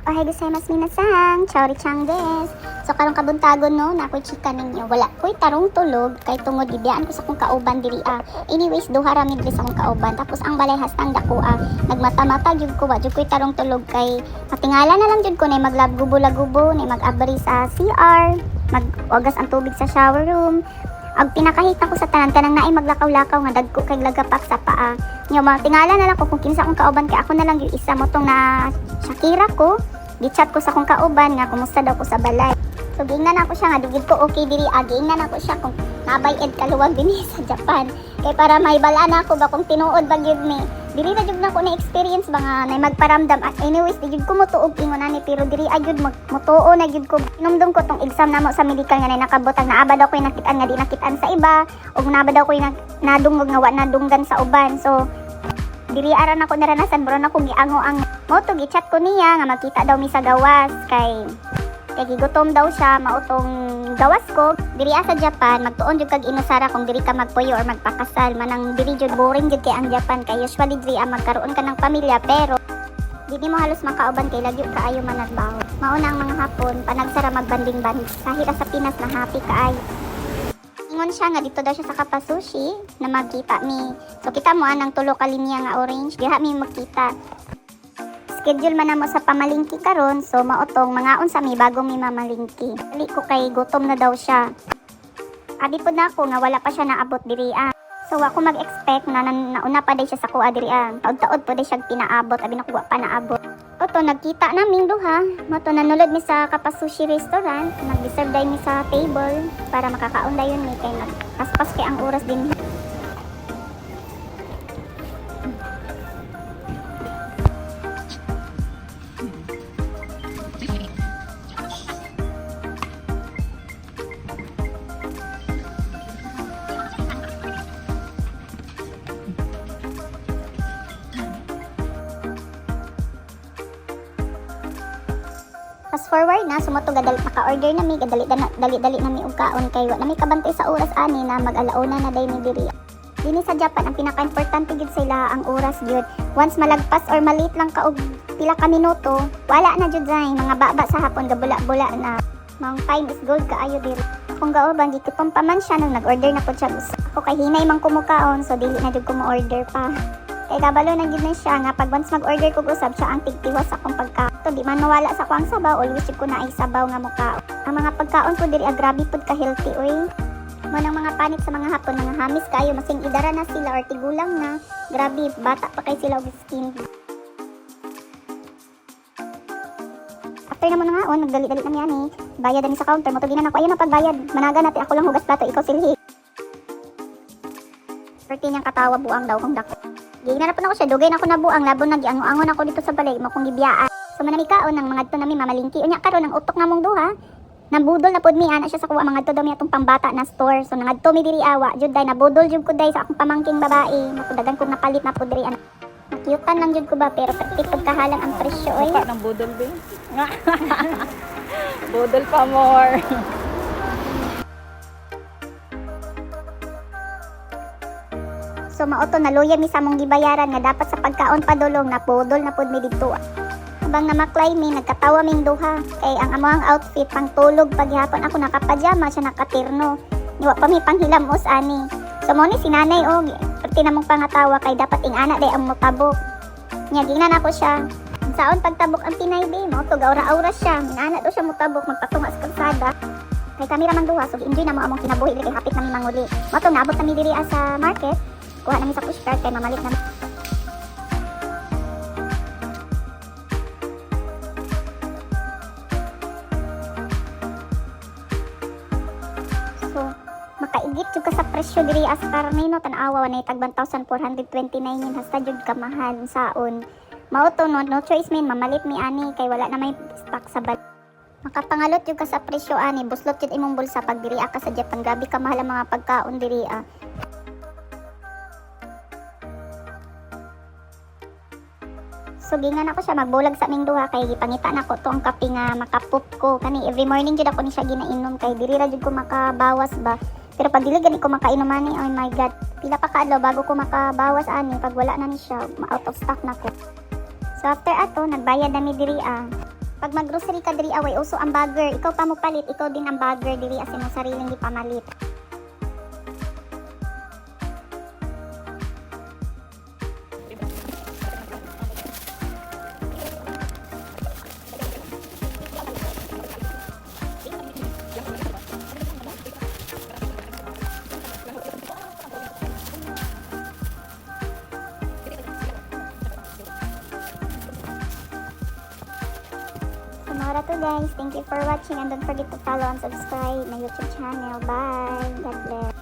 Ohay gozaimasu minasan, chowri-chan des. So karong kabuntagon no, na ako'y chika ninyo. Wala ko'y tarong tulog kay tungod gibiyaan ko sa akong kauban diri Anyways, duha ra mi diri sa akong kauban. Tapos ang balay hastang dako nagmata-mata jud ko, wa jud ko'y tarong tulog kay matingala na lang jud ko na maglabgubo-lagubo, na mag-abri sa CR, mag-wagas ang tubig sa shower room. Ag pinakahita ko sa tanan naay maglakaw-lakaw nga dagko kay lagapak sa paa. Nya matingala na lang ko kung kinsa akong kauban kay ako na lang yung isa mo tong na Shakira ko. Gichat ko sa akong kauban nga kumusta daw ko sa balay. So giingnan ako siya nga dugid ko okay diri giingnan ako siya kung nabay-ed kaluwag dinhi sa Japan. Kay para mahibala na ako ba kung tinuod ba gyud ni. Diri na jud na ko na experience ba nga nay magparamdam. Anyways, di jud ko motuog ingon ani pero diri ajud motuo na jud ko. Inumdum ko tong exam namo sa medical nga nay nakabutang naabad ako nakitaan nga di nakitaan sa iba ug naabad ako nadungog nga wa nadunggan sa uban. So diri aran ako naranasan bro na ko giango ang mo to gichat ko niya nga makita daw mi sa gawas kay gigutom daw siya mautong gawas ko diri sa Japan magtuon jud kag inusara kung diri ka magpuyo or magpakasal manang diri jud boring jud kay ang Japan kay usually diri magkaroon ka ng pamilya pero di mo halos makauban kay lagyo kaayo managbaho. Mauna ang mga hapon panagsara magbanding-banding kahit sa Pinas na happy kaayo. Ingon siya nga dito daw siya sa Kapasushi na magkita mi. So kita mo anang tulo ka linya nga orange diha mi magkita. Schedule man namo sa pamalingki karon so maotong mangaon sa mi bago mi mamalingki. Dali ko kay gutom na daw siya. Abi pud nako nga wala pa siya naabot diri So ako mag-expect na nauna pa day siya sa kuha diri Taod-taod pa day siya pinaabot abi nakuha pa naabot. Oto nagkita naming duha. Mato nanulod mi sa Kapasushi restaurant, nag-reserve day mi sa table para makakaon dayon mi kay nagpaspas kay ang oras din. Fast forward na sumoto gadali maka-order na mi dali na mi og kaon kay wa na mi kabantay sa oras ani na mag-alauna na day mi diri. Dini sa Japan ang pinaka-importante gid sa ila ang oras gyud. Once malagpas or maliit lang ka og pila ka minuto, wala na jud say mga baba sa hapon gabula-bula na. Mang time is gold kaayo diri. Kung gaoban gikitom pa man siya nung nag-order na pud siya. Ako kay hinay man kumukaon so dili na jud ko mo-order pa. Kay kabalo na gid na siya nga pag once mag-order ko usab siya ang tigtiwas sa akong pagkaon. Di man mawala sa akong sabaw, always ko na ay sabaw nga mukaon. Ang mga pagkaon ko diri grabe pud ka healthy oy. Mo nang mga panit sa mga hapon mga hamis kayo masing idara na sila or tigulang na. Grabe bata pa kay sila og skin. After na mo nga nagdali-dali na niyan bayad ani sa counter mo to ginan ako ayon na pagbayad. Managa natin ako lang hugas plato ikaw silhi. Perti niyang katawa buang daw kung dako. Gina na po ako siya, dugay na ako na buang, labon na giango-angon ako dito sa balay, mo kong gibiyaan. So manamikaon ng mga to nami mamalingki. Unya karon ang utok namong duha. Nabudol na pud mi ana siya sa kuha mga to daw mi atong pambata na store. So nangadto mi diri awa, jud day nabudol jud ko day sa akong pamangking babae. Napudagan ko napalit na pud diri ana. Nakiyutan lang jud ko ba pero pagtipod kahalang ang presyo oy. Mukha ng budol ba? Budol pa more. So maoto na luya mi sa mong gibayaran nga dapat sa pagkaon padulong na podol na pud mi didto. Habang namaklay mi nagkatawa ming duha kay ang among outfit pang tulog paghapon ako nakapajama siya nakatirno. Niwa pa mi panghilamos ani. So mo ni sinanay pati namong pangatawa kay dapat ing ana day ang motabok. Nya ginan ako siya. Saon pagtabok ang Pinay be mo to gaura-aura siya. Minana to siya motabok magpatunga sa kalsada. Kay kami ra man duha so enjoy na mo among kinabuhi kay hapit na mi manguli. Mo to naabot na mi diri sa market. Kuha namin sa pushcart kay mamalit na. So, makaigit jud ka sa presyo diri as karnino tan-awa na tag 1,429 yun hasta jud ka mahal saon. Mao to no choice min mamalit mi ani kay wala na may stock sa bal. Makapangalot jud ka sa presyo ani buslot jud imong bulsa pag diri ka sa Japan grabe ka mahal ang mga pagkaon diri So gingan ako siya magbulag sa aming duha kay gipangita na ko tong kape nga makapop ko kani every morning jud ako ni siya ginainom kay diri ra jud ko makabawas ba. Pero pag dili gani ko makainom ani oh my god pila pa kaadlaw bago ko makabawas ani pag wala na ni siya out of stock na ko. So after ato nagbayad na mi diri pag mag-grocery ka diri away uso ang bagger, ikaw pa mo palit, ikaw din ang bagger diri as imong sariling gipamalit. Mora to guys. Thank you for watching and don't forget to follow and subscribe my YouTube channel. Bye. God bless.